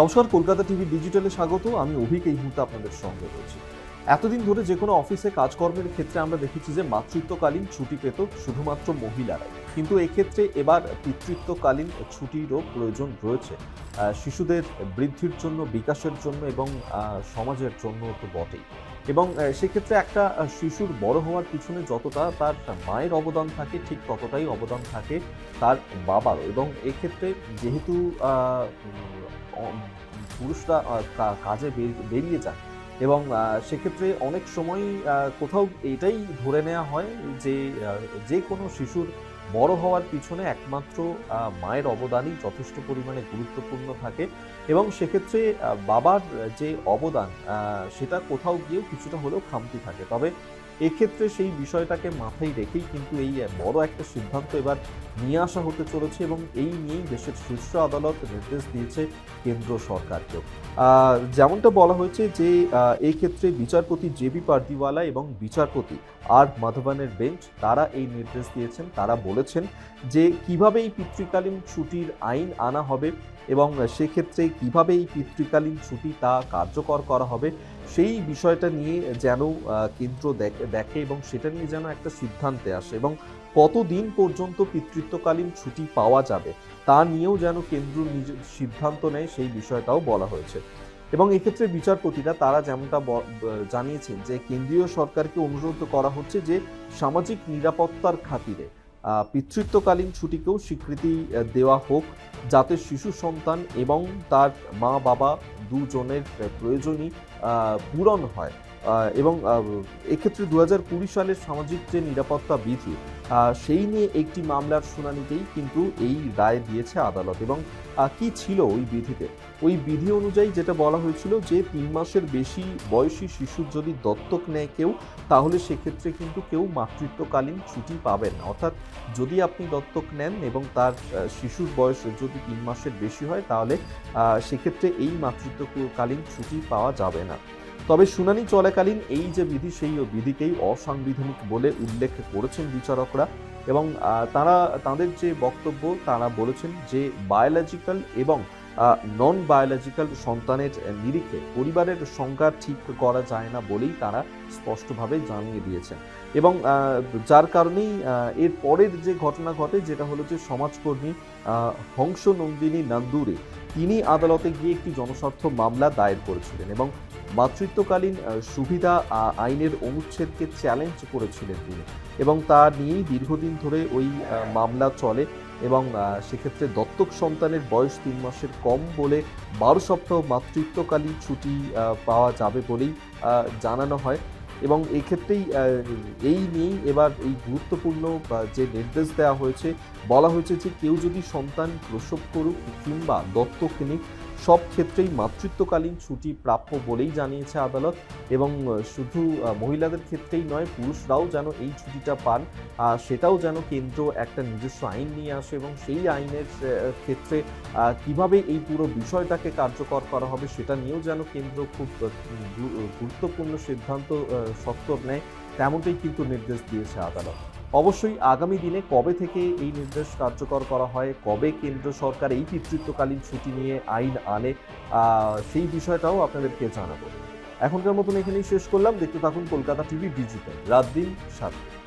নমস্কার, কলকাতা টিভি ডিজিটালে স্বাগত। আমি অভিক এই মুহূর্তে আপনাদের সঙ্গে রয়েছি। এতদিন ধরে যে কোনো অফিসে কাজকর্মের ক্ষেত্রে আমরা দেখেছি যে মাতৃত্বকালীন ছুটি পেত শুধুমাত্র মহিলারাই, কিন্তু এক্ষেত্রে এবার পিতৃত্বকালীন ছুটিরও প্রয়োজন রয়েছে শিশুদের বৃদ্ধির জন্য, বিকাশের জন্য এবং সমাজের জন্য তো বটেই। এবং সেক্ষেত্রে একটা শিশুর বড় হওয়ার পিছনে যতটা তার মায়ের অবদান থাকে, ঠিক ততটাই অবদান থাকে তার বাবারও। এবং এক্ষেত্রে যেহেতু পুরুষরা কাজে বেরিয়ে যায় এবং সেক্ষেত্রে অনেক সময়ই কোথাও এটাই ধরে নেওয়া হয় যে যে কোনো শিশুর বড় হওয়ার পিছনে একমাত্র মায়ের অবদানই যথেষ্ট পরিমাণে গুরুত্বপূর্ণ থাকে। এবং সেক্ষেত্রে বাবার যে অবদান সেটা কোথাও গিয়েও কিছুটা হলেও খামতি থাকে। তবে এক্ষেত্রে সেই বিষয়টাকে মাথায় রেখেই কিন্তু এই বড় একটা সিদ্ধান্ত এবার নিয়ে আসা হতে চলেছে এবং এই নিয়েই দেশের শীর্ষ আদালত নির্দেশ দিয়েছে কেন্দ্র সরকারকেও। যেমনটা বলা হয়েছে যে এই ক্ষেত্রে বিচারপতি জেবি পারদিওয়ালা এবং বিচারপতি আর মাধবানের বেঞ্চ তারা এই নির্দেশ দিয়েছেন। তারা বলেছেন যে কিভাবে এই পিতৃকালীন ছুটির আইন আনা হবে এবং সেক্ষেত্রে কিভাবে এই পিতৃকালীন ছুটি তা কার্যকর করা হবে, সেই বিষয়টা নিয়ে যেন কেন্দ্র দেখে এবং সেটা নিয়ে যেন একটা সিদ্ধান্তে আসে এবং কতদিন পর্যন্ত পিতৃত্বকালীন ছুটি পাওয়া যাবে তা নিয়েও যেন কেন্দ্র নিজের সিদ্ধান্ত নেয়, সেই বিষয়টাও বলা হয়েছে। এবং এক্ষেত্রে বিচারপতিরা তারা যেমনটা জানিয়েছেন যে কেন্দ্রীয় সরকারকে অনুরোধ করা হচ্ছে যে সামাজিক নিরাপত্তার খাতিরে পিতৃত্বকালীন ছুটিকেও স্বীকৃতি দেওয়া হোক, যাতে শিশু সন্তান এবং তার মা বাবা দুজনের প্রয়োজনই পূরণ হয়। এবং এক্ষেত্রে 2020 সালের সামাজিক যে নিরাপত্তা বিধি সেই নিয়ে একটি মামলার শুনানিতেই কিন্তু এই রায় দিয়েছে আদালত। এবং কি ছিল ওই বিধিতে? ওই বিধি অনুযায়ী যেটা বলা হয়েছিল যে 3 মাসের বেশি বয়সী শিশুর যদি দত্তক নেয় কেউ, তাহলে সেক্ষেত্রে কিন্তু কেউ মাতৃত্বকালীন ছুটি পাবেন না। অর্থাৎ যদি আপনি দত্তক নেন এবং তার শিশুর বয়স যদি 3 মাসের বেশি হয়, তাহলে সেক্ষেত্রে এই মাতৃত্বকালীন ছুটি পাওয়া যাবে না। তবে শুনানি চলাকালীন এই যে বিধি, সেই বিধিকেই অসাংবিধানিক বলে উল্লেখ করেছেন বিচারকরা। এবং তারা তাদের যে বক্তব্য, তারা বলেছেন যে বায়োলজিক্যাল এবং নন বায়োলজিক্যাল সন্তানের নিরিখে পরিবারের সংজ্ঞা ঠিক করা যায় না বলেই তারা স্পষ্টভাবে জানিয়ে দিয়েছেন। এবং যার কারণেই এর পরের যে ঘটনা ঘটে, যেটা হলো যে সমাজকর্মী হংস নন্দিনী নন্দুরে তিনি আদালতে গিয়ে একটি জনস্বার্থ মামলা দায়ের করেছিলেন এবং মাতৃত্বকালীন সুবিধা আইনের অনুচ্ছেদকে চ্যালেঞ্জ করেছিলেন তিনি। এবং তা নিয়েই দীর্ঘদিন ধরে ওই মামলা চলে এবং সেক্ষেত্রে দত্তক সন্তানের বয়স 3 মাসের কম বলে 12 সপ্তাহ মাতৃত্বকালীন ছুটি পাওয়া যাবে বলেই জানানো হয়। এবং এক্ষেত্রেই এই নিয়েই এবার এই গুরুত্বপূর্ণ যে নির্দেশ দেওয়া হয়েছে, বলা হয়েছে যে কেউ যদি সন্তান প্রসব করুক কিংবা দত্তক নিক, সব ক্ষেত্রেই মাতৃত্বকালীন ছুটি প্রাপ্য বলেই জানিয়েছে আদালত। এবং শুধু মহিলাদের ক্ষেত্রেই নয়, পুরুষরাও যেন এই ছুটিটা পান, সেটাও যেন কেন্দ্র একটা নিজস্ব আইন নিয়ে আসে এবং সেই আইনের ক্ষেত্রে কিভাবে এই পুরো বিষয়টাকে কার্যকর করা হবে সেটা নিয়েও যেন কেন্দ্র খুব গুরুত্বপূর্ণ সিদ্ধান্ত সত্ত্বর নেয়, তেমনটাই কিন্তু নির্দেশ দিয়েছে আদালত। অবশ্যই আগামী দিনে কবে থেকে এই নির্দেশ কার্যকর করা হয়, কবে কেন্দ্র সরকার এই পিতৃত্বকালীন ছুটি নিয়ে আইন আনে, সেই বিষয়টাও আপনাদেরকে জানাবো। এখনকার মতন এখানেই শেষ করলাম। দেখতে থাকুন কলকাতা টিভি ডিজিটাল, রাত দিন 7।